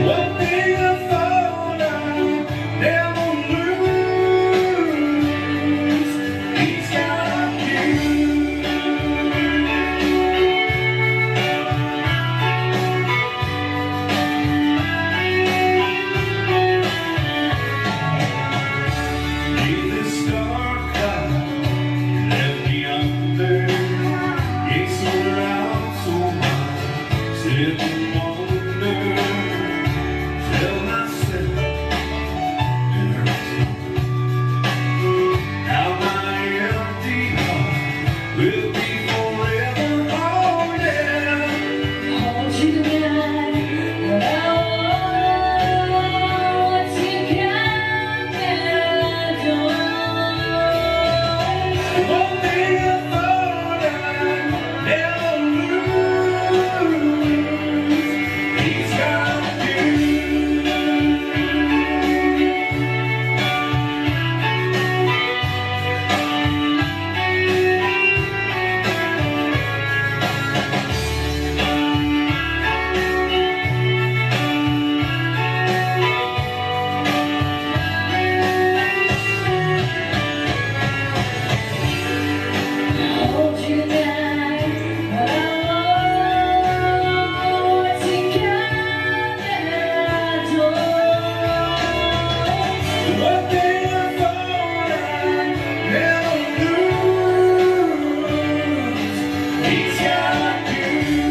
One thing I thought I'd never lose, he's got you. Neath this dark cloud left me under, it's around so much, sit and wonder, tell myself it hurts how my empty heart will be forever. Oh yeah, Hold you tonight, but I want to come and one thing I thought I'd never lose, he's got you. hold you tonight, but I want to come and One thing I thought I'd never lose, he's got you.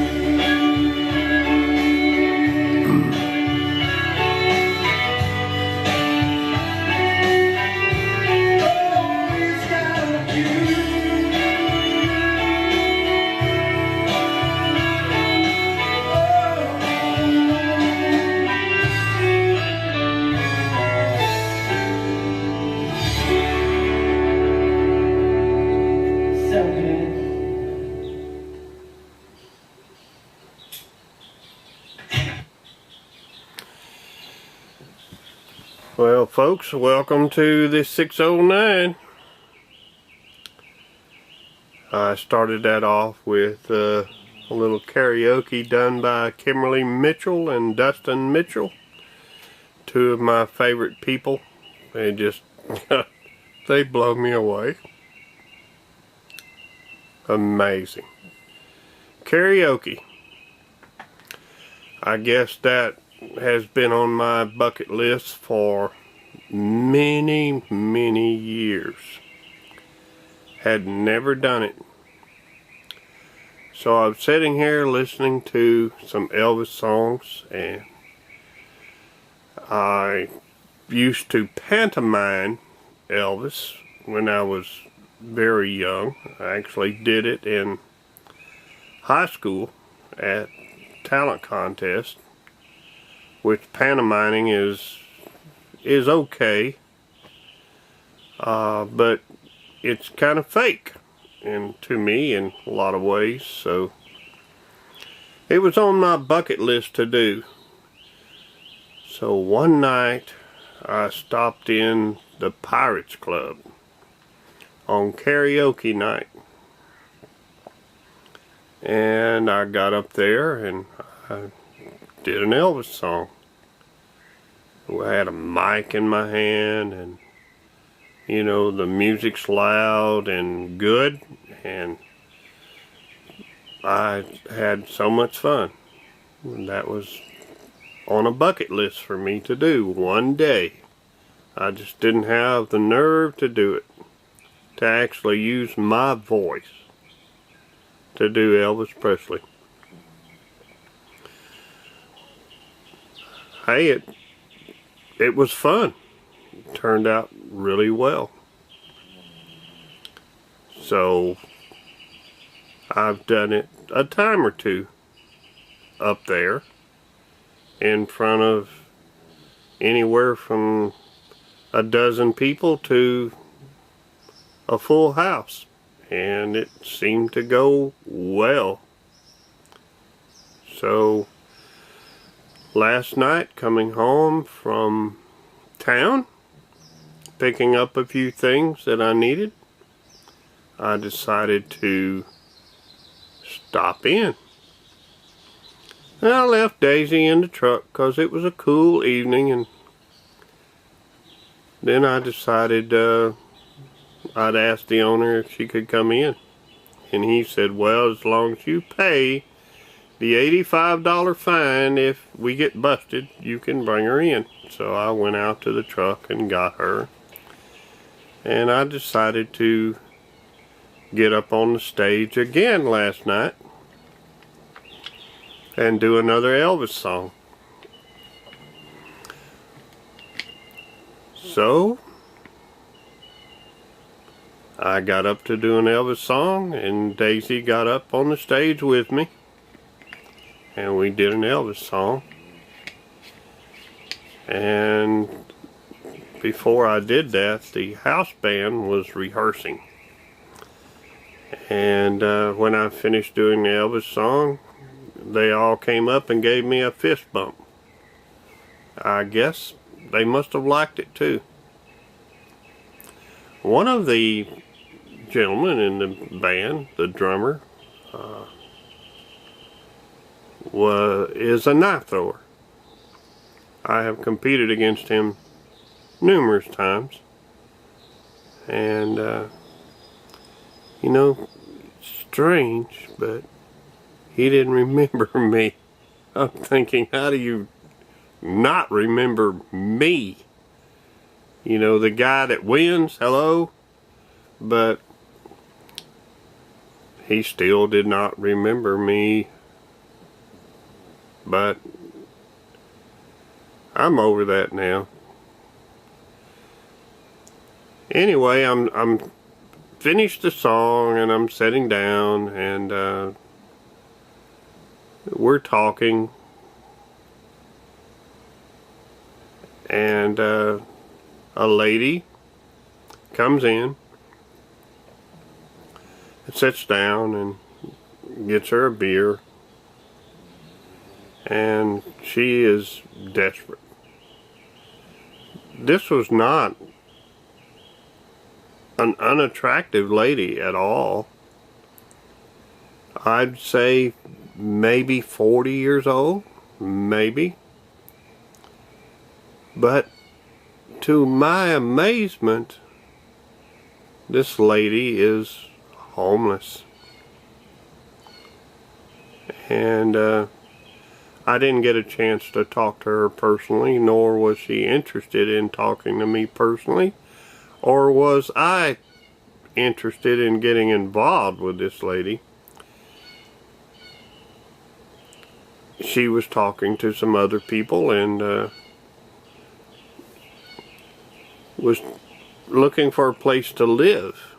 Oh, he's got you. So good. Well, folks, welcome to this 609. I started that off with a little karaoke done by Kimberly Mitchell and Dustin Mitchell, two of my favorite people. They just, they blow me away. Amazing. Karaoke. I guess that has been on my bucket list for many, many years. Had never done it. So I was sitting here listening to some Elvis songs, and I used to pantomime Elvis when I was very young. I actually did it in high school at talent contest, which pantomiming is okay, but it's kind of fake, and to me in a lot of ways. So it was on my bucket list to do. So one night I stopped in the Pirates Club on karaoke night, and I got up there and I did an Elvis song. I had a mic in my hand, and you know, the music's loud and good, and I had so much fun. And that was on a bucket list for me to do one day. I just didn't have the nerve to do it, to actually use my voice to do Elvis Presley. Hey, it was fun. It turned out really well. So I've done it a time or two up there in front of anywhere from a dozen people to a full house, and it seemed to go well. So last night, coming home from town, picking up a few things that I needed, I decided to stop in. And I left Daisy in the truck because it was a cool evening, and then I decided I'd ask the owner if she could come in. And he said, well, as long as you pay the $85 fine, if we get busted, you can bring her in. So I went out to the truck and got her. And I decided to get up on the stage again last night and do another Elvis song. So I got up to do an Elvis song, and Daisy got up on the stage with me, and we did an Elvis song. And before I did that, the house band was rehearsing. And when I finished doing the Elvis song, they all came up and gave me a fist bump. I guess they must have liked it too. One of the gentlemen in the band, the drummer, is a knife thrower. I have competed against him numerous times, and you know, strange, but he didn't remember me. I'm thinking, how do you not remember me? You know, the guy that wins, hello? But he still did not remember me. But I'm over that now. Anyway, I'm finished the song, and I'm sitting down, and we're talking, and a lady comes in and sits down and gets her a beer, and she is desperate. This was not an unattractive lady at all. I'd say maybe 40 years old, maybe. But to my amazement, this lady is homeless. And I didn't get a chance to talk to her personally, nor was she interested in talking to me personally, or was I interested in getting involved with this lady. She was talking to some other people, and was looking for a place to live.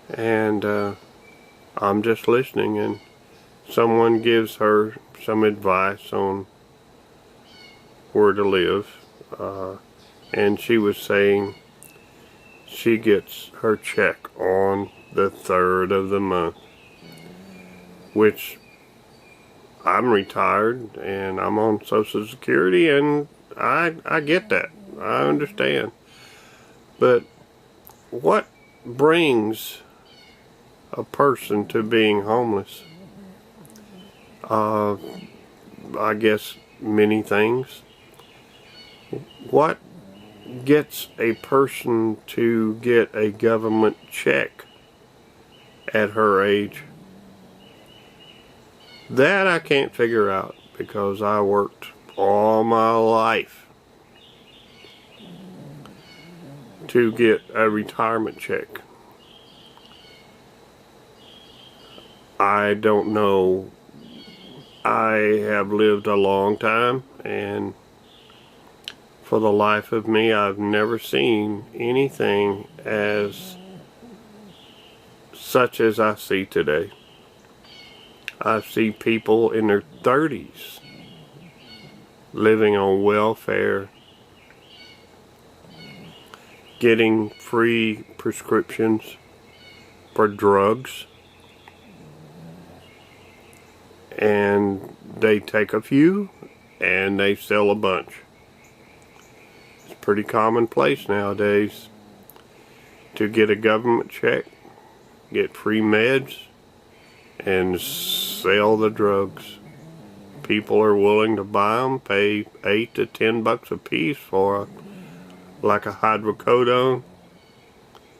And I'm just listening, and someone gives her some advice on where to live, and she was saying she gets her check on the 3rd of the month, which I'm retired and I'm on Social Security, and I get that. I understand. But what brings a person to being homeless? I guess many things. What gets a person to get a government check at her age? That I can't figure out, because I worked all my life to get a retirement check. I don't know. I have lived a long time, and for the life of me, I've never seen anything as such as I see today. I see people in their 30s living on welfare, getting free prescriptions for drugs, and they take a few and they sell a bunch. It's pretty commonplace nowadays to get a government check, get free meds, and sell the drugs. People are willing to buy them, pay $8 to $10 a piece for like a hydrocodone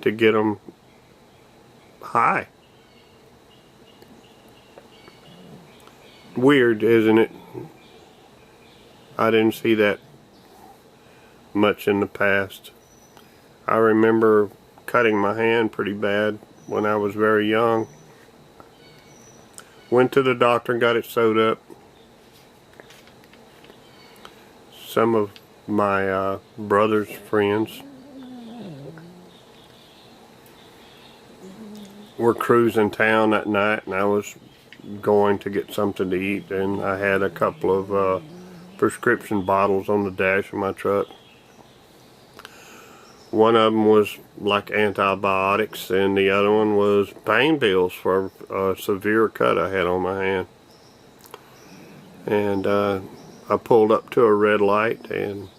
to get them high. Weird, isn't it? I didn't see that much in the past. I remember cutting my hand pretty bad when I was very young. Went to the doctor and got it sewed up. Some of my brother's friends were cruising town that night, and I was going to get something to eat, and I had a couple of prescription bottles on the dash of my truck. One of them was like antibiotics, and the other one was pain pills for a severe cut I had on my hand. And I pulled up to a red light, and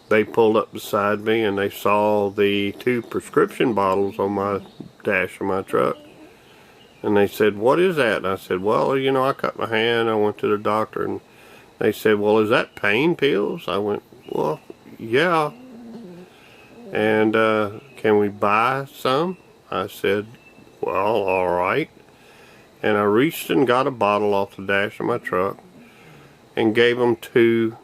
they pulled up beside me, and they saw the 2 prescription bottles on my dash of my truck. And they said, "What is that?" And I said, "Well, you know, I cut my hand. I went to the doctor." And they said, "Well, is that pain pills?" I went, "Well, yeah." And can we buy some? I said, "Well, all right." And I reached and got a bottle off the dash of my truck and gave them 2,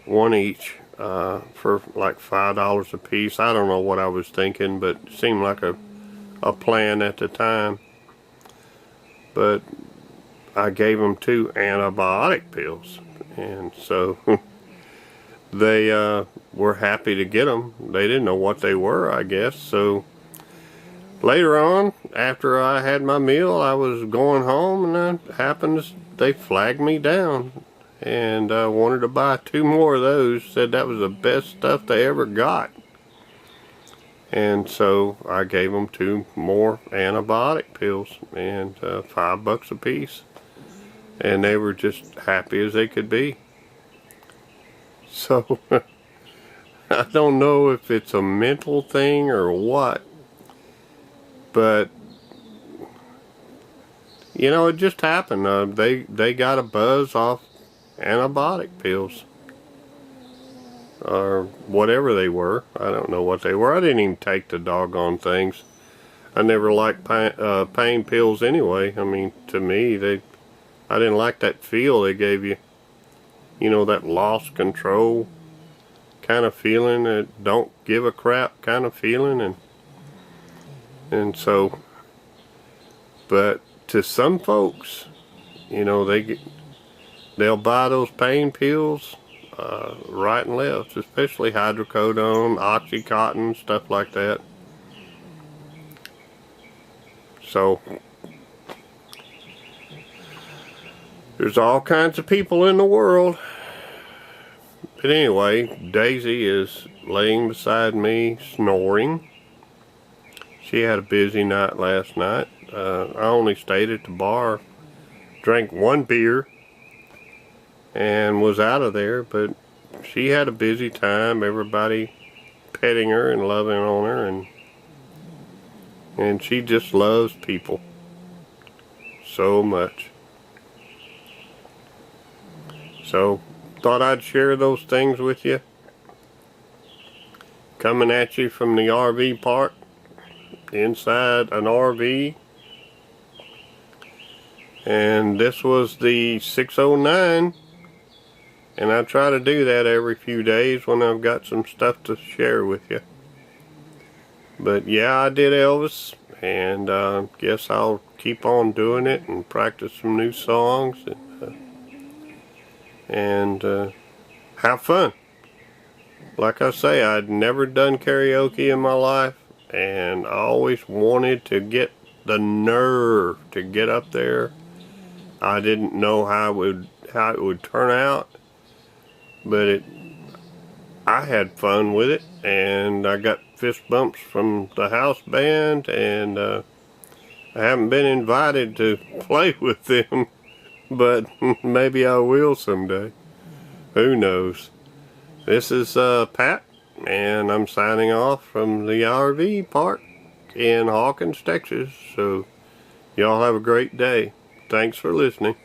one each, for like $5 a piece. I don't know what I was thinking, but it seemed like a plan at the time. But I gave them 2 antibiotic pills, and so they were happy to get them. They didn't know what they were, I guess. So later on, after I had my meal, I was going home, and they flagged me down and wanted to buy 2 more of those. Said that was the best stuff they ever got. And so I gave them 2 more antibiotic pills, and $5 a piece. And they were just happy as they could be. So I don't know if it's a mental thing or what, but you know, it just happened. They got a buzz off antibiotic pills, or whatever they were. I don't know what they were. I didn't even take the doggone things. I never liked pain pills anyway. I mean, to me, I didn't like that feel they gave you. You know, that lost control kind of feeling, that don't give a crap kind of feeling, and so, but to some folks, you know, they'll buy those pain pills right and left, especially hydrocodone, oxycontin, stuff like that. So there's all kinds of people in the world. But anyway, Daisy is laying beside me snoring. She had a busy night last night. I only stayed at the bar, drank 1 beer, and was out of there, but she had a busy time. Everybody petting her and loving on her, and she just loves people so much. So thought I'd share those things with you. Coming at you from the RV park, inside an RV. And this was the 609. And I try to do that every few days when I've got some stuff to share with you. But yeah, I did Elvis, and guess I'll keep on doing it and practice some new songs and have fun. Like I say, I'd never done karaoke in my life, and I always wanted to get the nerve to get up there. I didn't know how it would turn out, but I had fun with it, and I got fist bumps from the house band, and I haven't been invited to play with them, but maybe I will someday. Who knows? This is Pat, and I'm signing off from the RV park in Hawkins, Texas. So y'all have a great day. Thanks for listening.